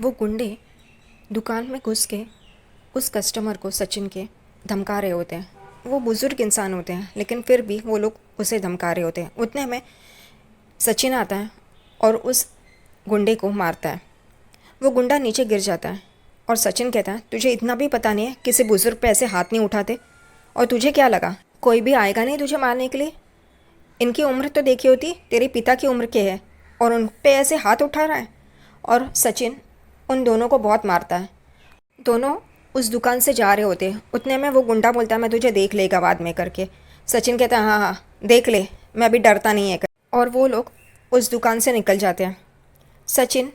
वो गुंडे दुकान में घुस के उस कस्टमर को, सचिन के, धमका रहे होते हैं। वो बुज़ुर्ग इंसान होते हैं लेकिन फिर भी वो लोग उसे धमका रहे होते हैं। उतने में सचिन आता है और उस गुंडे को मारता है। वो गुंडा नीचे गिर जाता है और सचिन कहता है, तुझे इतना भी पता नहीं है किसी बुज़ुर्ग पे ऐसे हाथ नहीं उठाते? और तुझे क्या लगा कोई भी आएगा नहीं तुझे मारने के लिए? इनकी उम्र तो देखी होती तेरे पिता की उम्र के है और उन पे ऐसे हाथ उठा रहा है। और सचिन उन दोनों को बहुत मारता है। दोनों उस दुकान से जा रहे होते हैं। उतने में वो गुंडा बोलता है, मैं तुझे देख लेगा बाद में करके। सचिन कहता है, हाँ हाँ देख ले, मैं अभी डरता नहीं है और वो लोग उस दुकान से निकल जाते हैं। सचिन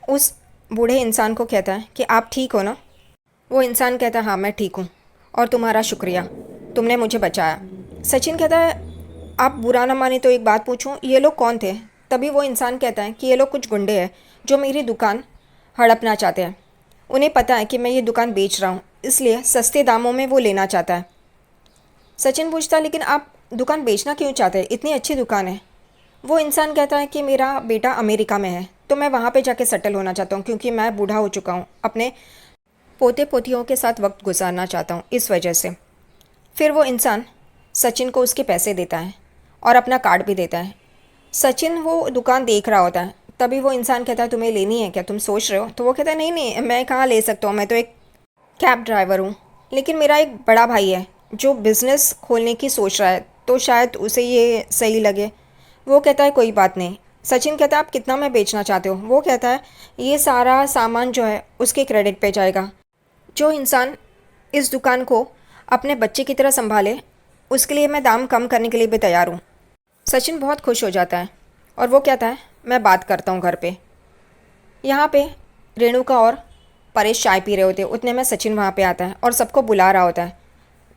उस बूढ़े इंसान को कहता है कि आप ठीक हो ना? वो इंसान कहता है, हाँ मैं ठीक हूँ और तुम्हारा शुक्रिया, तुमने मुझे बचाया। सचिन कहता है, आप बुरा ना माने तो एक बात पूछूं, ये लोग कौन थे? तभी वो इंसान कहता है कि ये लोग कुछ गुंडे हैं जो मेरी दुकान हड़पना चाहते हैं। उन्हें पता है कि मैं ये दुकान बेच रहा हूँ, इसलिए सस्ते दामों में वो लेना चाहता है। सचिन पूछता है, लेकिन आप दुकान बेचना क्यों चाहते हैं? इतनी अच्छी दुकान है। वो इंसान कहता है कि मेरा बेटा अमेरिका में है तो मैं वहाँ पे जाके सेटल होना चाहता हूँ क्योंकि मैं बूढ़ा हो चुका हूँ, अपने पोते पोतियों के साथ वक्त गुजारना चाहता हूँ, इस वजह से। फिर वो इंसान सचिन को उसके पैसे देता है और अपना कार्ड भी देता है। सचिन वो दुकान देख रहा होता है। तभी वो इंसान कहता है, तुम्हें लेनी है क्या? तुम सोच रहे हो? तो वो कहता है, नहीं नहीं मैं कहाँ ले सकता हूँ, मैं तो एक कैब ड्राइवर हूँ। लेकिन मेरा एक बड़ा भाई है जो बिज़नेस खोलने की सोच रहा है तो शायद उसे ये सही लगे। वो कहता है, कोई बात नहीं। सचिन कहता है, आप कितना में बेचना चाहते हो? वो कहता है, ये सारा सामान जो है उसके क्रेडिट पे जाएगा। जो इंसान इस दुकान को अपने बच्चे की तरह संभाले उसके लिए मैं दाम कम करने के लिए भी तैयार हूँ। सचिन बहुत खुश हो जाता है और वो कहता है, मैं बात करता हूँ घर पे। यहाँ पे रेणुका और परेश चाय पी रहे होते हैं। उतने में सचिन वहाँ पे आता है और सबको बुला रहा होता है।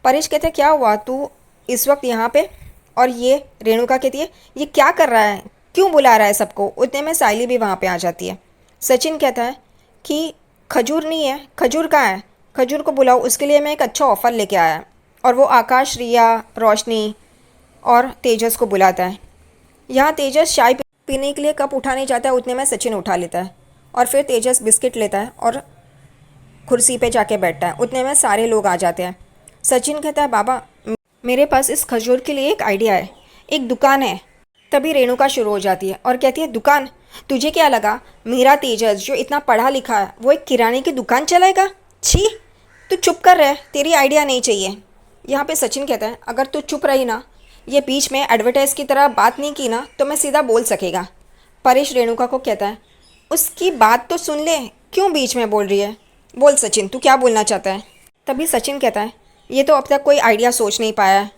परेश कहते हैं, क्या हुआ तू इस वक्त यहाँ पे? और ये रेणुका कहती है, ये क्या कर रहा है, क्यों बुला रहा है सबको? उतने में साइली भी वहाँ पे आ जाती है। सचिन कहता है कि खजूर नहीं है, खजूर कहाँ है? खजूर को बुलाओ, उसके लिए मैं एक अच्छा ऑफ़र लेके आया। और वो आकाश, रिया, रोशनी और तेजस को बुलाता है। यहाँ तेजस चाय पीने के लिए कप उठाने जाता है। उतने में सचिन उठा लेता है और फिर तेजस बिस्किट लेता है और कुर्सी पे जाके बैठता है। उतने में सारे लोग आ जाते हैं। सचिन कहता है, बाबा मेरे पास इस खजूर के लिए एक आइडिया है, एक दुकान है। तभी रेणुका शुरू हो जाती है और कहती है, दुकान? तुझे क्या लगा मेरा तेजस जो इतना पढ़ा लिखा है वो एक किराने की दुकान चलाएगा? छी, तू चुप कर रहे, तेरी आइडिया नहीं चाहिए। यहाँ पे सचिन कहता है, अगर तू चुप रही ना, ये बीच में एडवर्टाइज की तरह बात नहीं की ना, तो मैं सीधा बोल सकेगा। परेश रेणुका को कहता है, उसकी बात तो सुन ले, क्यों बीच में बोल रही है? बोल सचिन, तू क्या बोलना चाहता है? तभी सचिन कहता है, ये तो अब तक कोई आइडिया सोच नहीं पाया है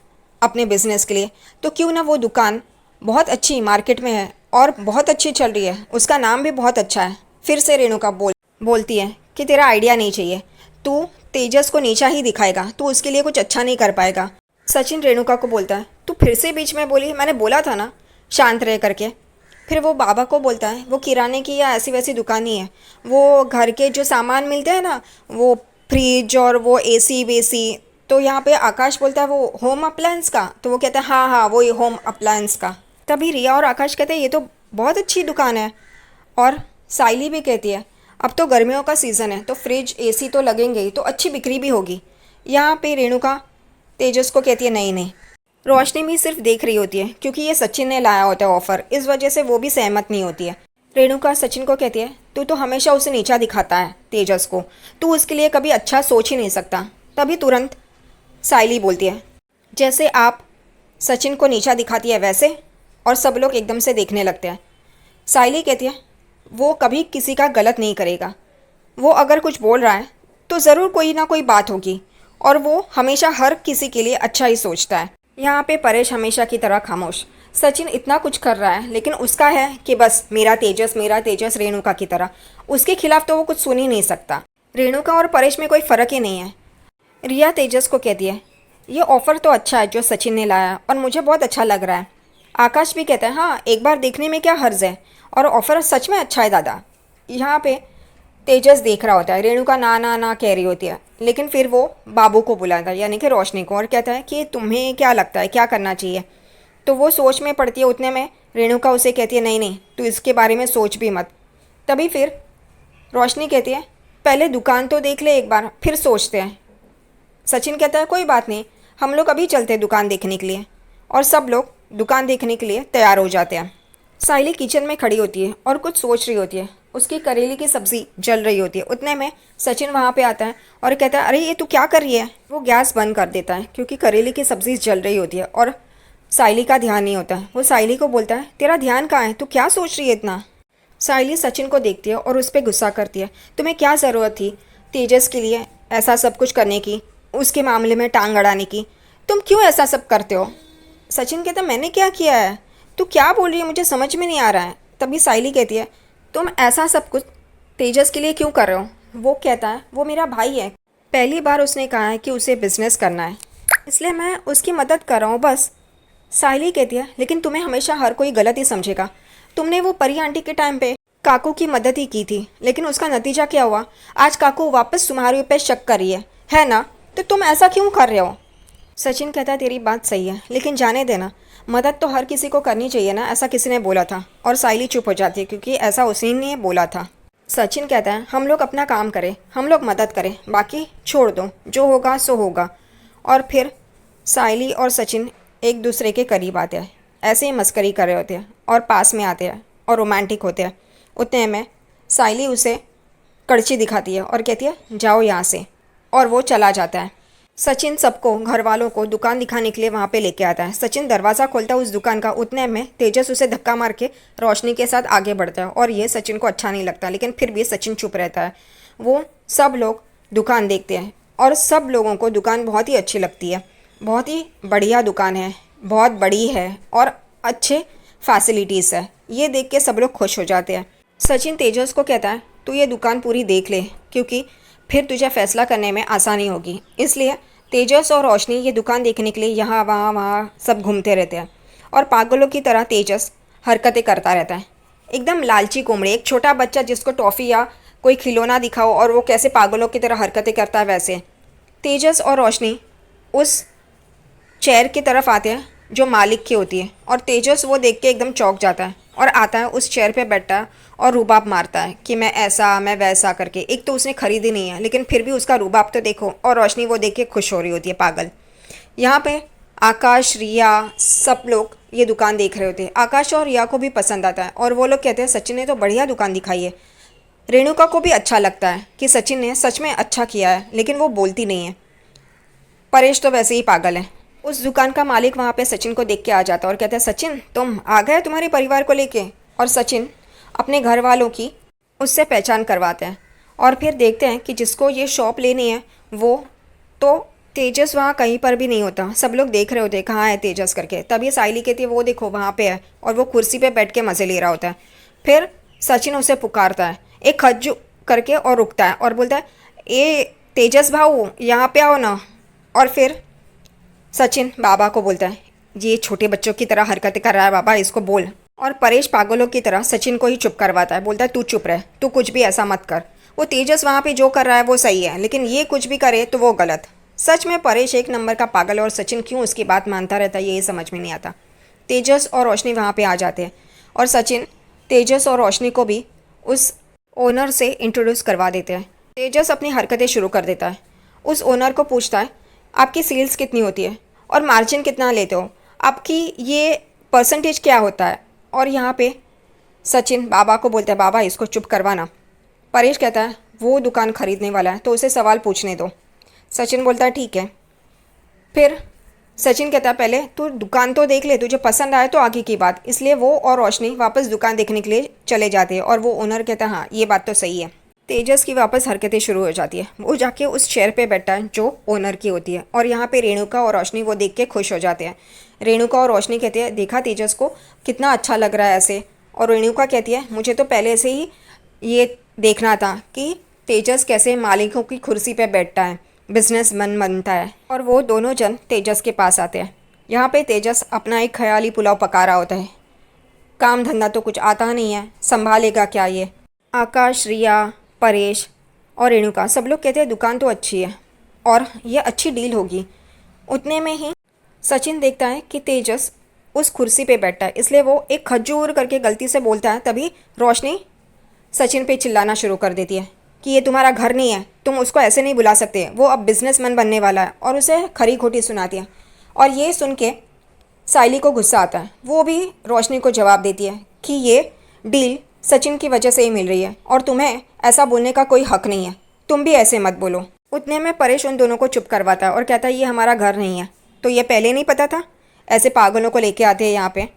अपने बिजनेस के लिए, तो क्यों ना वो दुकान बहुत अच्छी मार्केट में है और बहुत अच्छी चल रही है, उसका नाम भी बहुत अच्छा है। फिर से रेणुका बोलती है कि तेरा आइडिया नहीं चाहिए, तू तेजस को नीचा ही दिखाएगा, तू उसके लिए कुछ अच्छा नहीं कर पाएगा। सचिन रेणुका को बोलता है, तू फिर से बीच में बोली, मैंने बोला था ना शांत रह करके। फिर वो बाबा को बोलता है, वो किराने की या ऐसी वैसी दुकान नहीं है, वो घर के जो सामान मिलते हैं ना, वो फ्रिज और वो एसी वेसी। तो यहाँ पे आकाश बोलता है, वो होम अप्लायंस का? तो वो कहता है, हाँ हाँ वो ही होम अप्लायंस का। तभी रिया और आकाश कहते हैं, ये तो बहुत अच्छी दुकान है। और साइली भी कहती है, अब तो गर्मियों का सीज़न है तो फ्रिज एसी तो लगेंगे ही, तो अच्छी बिक्री भी होगी। यहाँ पे रेणुका तेजस को कहती है, नहीं नहीं। रोशनी भी सिर्फ देख रही होती है क्योंकि ये सचिन ने लाया होता है ऑफ़र, इस वजह से वो भी सहमत नहीं होती है। रेणुका सचिन को कहती है, तू तो हमेशा उसे नीचा दिखाता है तेजस को, तू उसके लिए कभी अच्छा सोच ही नहीं सकता। तभी तुरंत साइली बोलती है, जैसे आप सचिन को नीचा दिखाती है वैसे। और सब लोग एकदम से देखने लगते हैं। साइली कहती है, वो कभी किसी का गलत नहीं करेगा, वो अगर कुछ बोल रहा है तो ज़रूर कोई ना कोई बात होगी और वो हमेशा हर किसी के लिए अच्छा ही सोचता है। यहाँ पे परेश हमेशा की तरह खामोश। सचिन इतना कुछ कर रहा है लेकिन उसका है कि बस मेरा तेजस रेणुका की तरह, उसके खिलाफ तो वो कुछ सुन ही नहीं सकता। रेणुका और परेश में कोई फ़र्क ही नहीं है। रिया तेजस को कहती है, ये ऑफ़र तो अच्छा है जो सचिन ने लाया और मुझे बहुत अच्छा लग रहा है। आकाश भी कहता है, हाँ एक बार देखने में क्या हर्ज है, और ऑफ़र सच में अच्छा है दादा। यहाँ पे तेजस देख रहा होता है, रेणुका ना ना ना कह रही होती है, लेकिन फिर वो बाबू को बुलाता है यानी कि रोशनी को, और कहता है कि तुम्हें क्या लगता है क्या करना चाहिए? तो वो सोच में पड़ती है। उतने में रेणुका उसे कहती है, नहीं नहीं तू इसके बारे में सोच भी मत। तभी फिर रोशनी कहती है पहले दुकान तो देख ले एक बार, फिर सोचते हैं। सचिन कहता है कोई बात नहीं, हम लोग अभी चलते हैं दुकान देखने के लिए। और सब लोग दुकान देखने के लिए तैयार हो जाते हैं। साइली किचन में खड़ी होती है और कुछ सोच रही होती है। उसकी करेले की सब्ज़ी जल रही होती है। उतने में सचिन वहाँ पे आता है और कहता है अरे ये तू क्या कर रही है। वो गैस बंद कर देता है क्योंकि करेले की सब्ज़ी जल रही होती है और साइली का ध्यान नहीं होता है। वो साइली को बोलता है तेरा ध्यान कहाँ है, तू क्या सोच रही है इतना। साइली सचिन को देखती है और उस पर गुस्सा करती है। तुम्हें क्या ज़रूरत थी तेजस के लिए ऐसा सब कुछ करने की, उसके मामले में टांग अड़ाने की। तुम क्यों ऐसा सब करते हो। सचिन कहता मैंने क्या किया है, तू क्या बोल रही है, मुझे समझ में नहीं आ रहा है। तभी साइली कहती है तुम ऐसा सब कुछ तेजस के लिए क्यों कर रहे हो। वो कहता है वो मेरा भाई है, पहली बार उसने कहा है कि उसे बिजनेस करना है, इसलिए मैं उसकी मदद कर रहा हूँ बस। साइली कहती है लेकिन तुम्हें हमेशा हर कोई गलत ही समझेगा। तुमने वो परी आंटी के टाइम पे काकू की मदद ही की थी, लेकिन उसका नतीजा क्या हुआ। आज काकू वापस तुम्हारे ऊपर शक कर रही है ना। तो तुम ऐसा क्यों कर रहे हो। सचिन कहता है तेरी बात सही है, लेकिन जाने देना, मदद तो हर किसी को करनी चाहिए ना, ऐसा किसी ने बोला था। और साइली चुप हो जाती है क्योंकि ऐसा उसी ने बोला था। सचिन कहता है हम लोग अपना काम करें, हम लोग मदद करें, बाकी छोड़ दो, जो होगा सो होगा। और फिर साइली और सचिन एक दूसरे के करीब आते हैं, ऐसे ही मस्करी कर रहे होते हैं और पास में आते हैं और रोमांटिक होते हैं। उतने में साइली उसे कड़ची दिखाती है और कहती है जाओ यहाँ से, और वो चला जाता है। सचिन सबको, घर वालों को दुकान दिखाने के लिए वहाँ पे लेके आता है। सचिन दरवाज़ा खोलता है उस दुकान का। उतने में तेजस उसे धक्का मार के रोशनी के साथ आगे बढ़ता है और ये सचिन को अच्छा नहीं लगता, लेकिन फिर भी सचिन चुप रहता है। वो सब लोग दुकान देखते हैं और सब लोगों को दुकान बहुत ही अच्छी लगती है। बहुत ही बढ़िया दुकान है, बहुत बड़ी है और अच्छे फैसिलिटीज़ है। ये देख के सब लोग खुश हो जाते हैं। सचिन तेजस को कहता है तू ये दुकान पूरी देख ले, क्योंकि फिर तुझे फैसला करने में आसानी होगी। इसलिए तेजस और रोशनी ये दुकान देखने के लिए यहाँ वहाँ सब घूमते रहते हैं और पागलों की तरह तेजस हरकतें करता रहता है। एकदम लालची कोमड़े, एक छोटा बच्चा जिसको टॉफ़ी या कोई खिलौना दिखाओ और वो कैसे पागलों की तरह हरकतें करता है, वैसे तेजस और रोशनी उस चेयर की तरफ आते हैं जो मालिक की होती है। और तेजस वो देख के एकदम चौंक जाता है और आता है उस चेयर पे बैठता है और रुबाब मारता है कि मैं ऐसा मैं वैसा करके। एक तो उसने खरीदी नहीं है, लेकिन फिर भी उसका रुबाब तो देखो। और रोशनी वो देख के खुश हो रही होती है, पागल। यहाँ पे आकाश, रिया, सब लोग ये दुकान देख रहे होते हैं। आकाश और रिया को भी पसंद आता है और वो लोग कहते हैं सचिन ने तो बढ़िया दुकान दिखाई है। रेणुका को भी अच्छा लगता है कि सचिन ने सच में अच्छा किया है, लेकिन वो बोलती नहीं है। परेश तो वैसे ही पागल है। उस दुकान का मालिक वहाँ पे सचिन को देख के आ जाता है और कहता है सचिन तुम आ गए तुम्हारे परिवार को लेके। और सचिन अपने घर वालों की उससे पहचान करवाते हैं और फिर देखते हैं कि जिसको ये शॉप लेनी है वो तो तेजस वहाँ कहीं पर भी नहीं होता। सब लोग देख रहे होते हैं कहाँ है तेजस करके। तभी साइली कहती है वो देखो वहाँ पे है, और वो कुर्सी पे बैठ के मज़े ले रहा होता है। फिर सचिन उसे पुकारता है एक खज्जू करके और रुकता है और बोलता है ए तेजस भाऊ यहाँ पे आओ ना। और फिर सचिन बाबा को बोलता है ये छोटे बच्चों की तरह हरकतें कर रहा है बाबा, इसको बोल। और परेश पागलों की तरह सचिन को ही चुप करवाता है, बोलता है तू चुप रह, तू कुछ भी ऐसा मत कर। वो तेजस वहाँ पे जो कर रहा है वो सही है, लेकिन ये कुछ भी करे तो वो गलत। सच में परेश एक नंबर का पागल है और सचिन क्यों उसकी बात मानता रहता है ये समझ में नहीं आता। तेजस और रोशनी वहाँ पे आ जाते हैं और सचिन तेजस और रोशनी को भी उस ओनर से इंट्रोड्यूस करवा देते हैं। तेजस अपनी हरकतें शुरू कर देता है। उस ओनर को पूछता है आपकी सेल्स कितनी होती है और मार्जिन कितना लेते हो, आपकी ये परसेंटेज क्या होता है। और यहाँ पे सचिन बाबा को बोलता है बाबा इसको चुप करवाना। परेश कहता है वो दुकान खरीदने वाला है तो उसे सवाल पूछने दो। सचिन बोलता है ठीक है। फिर सचिन कहता है पहले तू दुकान तो देख ले, तुझे पसंद आए तो आगे की बात। इसलिए वो और रोशनी वापस दुकान देखने के लिए चले जाते हैं और वो ओनर कहता है हाँ ये बात तो सही है। तेजस की वापस हरकतें शुरू हो जाती है। वो जाके उस चेयर पे बैठता है जो ओनर की होती है और यहाँ पे रेणुका और रोशनी वो देख के खुश हो जाते हैं। रेणुका और रोशनी कहती है देखा तेजस को कितना अच्छा लग रहा है ऐसे। और रेणुका कहती है मुझे तो पहले से ही ये देखना था कि तेजस कैसे मालिकों की कुर्सी पे बैठता है, बिजनेसमैन बनता है। और वो दोनों जन तेजस के पास आते हैं। यहाँ पे तेजस अपना एक ख्याली पुलाव पका रहा होता है। काम धंधा तो कुछ आता नहीं है, संभालेगा क्या ये। आकाश, रिया, परेश और रेणुका सब लोग कहते हैं दुकान तो अच्छी है और ये अच्छी डील होगी। उतने में ही सचिन देखता है कि तेजस उस कुर्सी पे बैठा है, इसलिए वो एक खजूर करके गलती से बोलता है। तभी रोशनी सचिन पे चिल्लाना शुरू कर देती है कि ये तुम्हारा घर नहीं है, तुम उसको ऐसे नहीं बुला सकते, वो अब बिजनेसमैन बनने वाला है, और उसे खरी खोटी सुनाती है। और ये सुन के साइली को गुस्सा आता है। वो भी रोशनी को जवाब देती है कि ये डील सचिन की वजह से ही मिल रही है और तुम्हें ऐसा बोलने का कोई हक नहीं है, तुम भी ऐसे मत बोलो। उतने में परेश उन दोनों को चुप करवाता है और कहता है ये हमारा घर नहीं है। तो ये पहले नहीं पता था? ऐसे पागलों को लेके आते हैं यहाँ पे।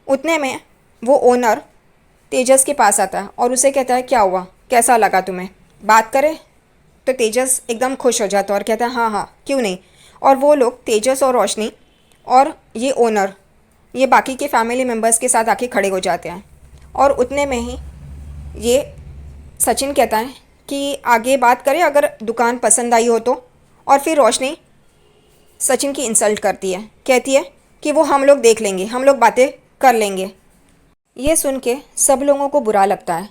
उतने में वो ओनर तेजस के पास आता है और उसे कहता है क्या हुआ, कैसा लगा तुम्हें, बात करें? तो तेजस एकदम खुश हो जाता है और कहता है हाँ हाँ क्यों नहीं। और वो लोग तेजस और रोशनी और ये ओनर ये बाकी के फैमिली मेम्बर्स के साथ आके खड़े हो जाते हैं। और उतने में ही ये सचिन कहता है कि आगे बात करें अगर दुकान पसंद आई हो तो। और फिर रोशनी सचिन की इंसल्ट करती है, कहती है कि वो हम लोग देख लेंगे, हम लोग बातें कर लेंगे। ये सुन के सब लोगों को बुरा लगता है।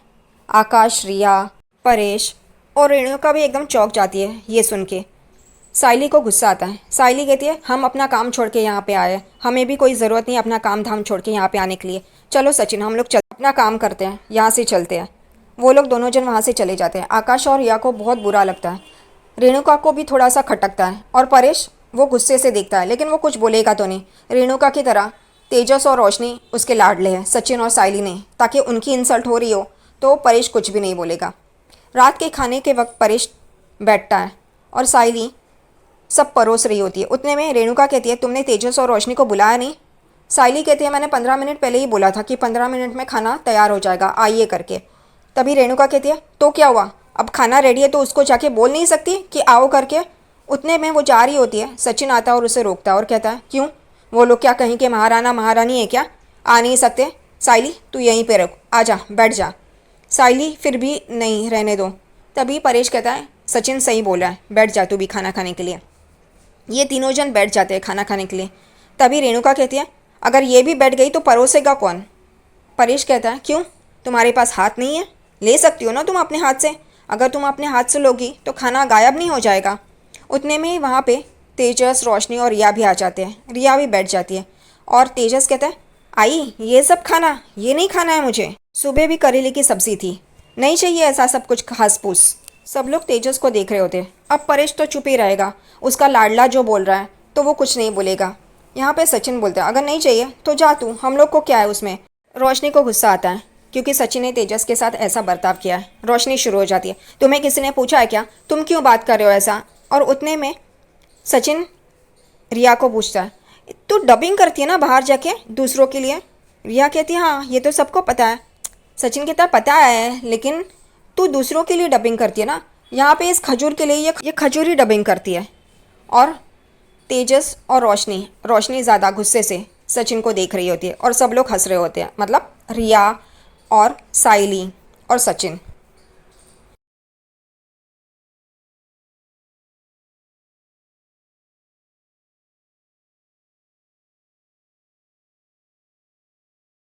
आकाश, रिया, परेश और रेणुका भी एकदम चौंक जाती है ये सुन के। साइली को गुस्सा आता है। साइली कहती है हम अपना काम छोड़ के यहाँ पे आए हैं, हमें भी कोई ज़रूरत नहीं अपना काम धाम छोड़ के यहाँ पे आने के लिए। चलो सचिन हम लोग अपना काम करते हैं, यहाँ से चलते हैं। वो लोग दोनों जन वहाँ से चले जाते हैं। आकाश और रिया को बहुत बुरा लगता है। रेणुका को भी थोड़ा सा खटकता है और परेश वो गुस्से से देखता है लेकिन वो कुछ बोलेगा तो नहीं। रेणुका की तरह तेजस और रोशनी उसके लाडले हैं, सचिन और साइली ने, ताकि उनकी इंसल्ट हो रही हो तो परेश कुछ भी नहीं बोलेगा। रात के खाने के वक्त परेश बैठता है और साइली सब परोस रही होती है। उतने में रेणुका कहती है तुमने तेजस और रोशनी को बुलाया नहीं? साइली कहती है मैंने 15 मिनट पहले ही बोला था कि 15 मिनट में खाना तैयार हो जाएगा, आइए करके। तभी रेणुका कहती है तो क्या हुआ, अब खाना रेडी है तो उसको जाके बोल नहीं सकती कि आओ करके? उतने में वो जा रही होती है, सचिन आता है और उसे रोकता है और कहता है क्यों, वो लोग क्या कहीं के महाराना महारानी है क्या, आ नहीं सकते? साइली तू यहीं पे रुक, आ जा बैठ जा। साइली फिर भी नहीं, रहने दो। तभी परेश कहता है सचिन सही बोला है, बैठ जा तू भी खाना खाने के लिए। ये तीनों जन बैठ जाते हैं खाना खाने के लिए। तभी रेणुका कहती है अगर ये भी बैठ गई तो परोसेगा कौन? परेश कहता है क्यों, तुम्हारे पास हाथ नहीं है? ले सकती हो ना तुम अपने हाथ से, अगर तुम अपने हाथ से लोगी तो खाना गायब नहीं हो जाएगा। उतने में वहाँ पे तेजस, रोशनी और रिया भी आ जाते हैं। रिया भी बैठ जाती है और तेजस कहता है आई ये सब खाना, ये नहीं खाना है मुझे, सुबह भी करेले की सब्जी थी, नहीं चाहिए ऐसा सब कुछ घास फूस। सब लोग तेजस को देख रहे होते हैं। अब परेश तो चुप ही रहेगा, उसका लाडला जो बोल रहा है तो वो कुछ नहीं बोलेगा। यहाँ पे सचिन बोलता है अगर नहीं चाहिए तो जा तू, हम लोग को क्या है उसमें। रोशनी को गुस्सा आता है क्योंकि सचिन ने तेजस के साथ ऐसा बर्ताव किया है। रोशनी शुरू हो जाती है तुम्हें किसी ने पूछा है क्या, तुम क्यों बात कर रहे हो ऐसा? और उतने में सचिन रिया को पूछता है तू डबिंग करती है ना बाहर जाके दूसरों के लिए? रिया कहती है हाँ ये तो सबको पता है। सचिन कहता है पता है लेकिन तू दूसरों के लिए डबिंग करती है ना, यहाँ पे इस खजूर के लिए ये खजूर ही डबिंग करती है। और तेजस और रोशनी ज़्यादा गुस्से से सचिन को देख रही होती है और सब लोग हंस रहे होते हैं, मतलब रिया और साइली और सचिन।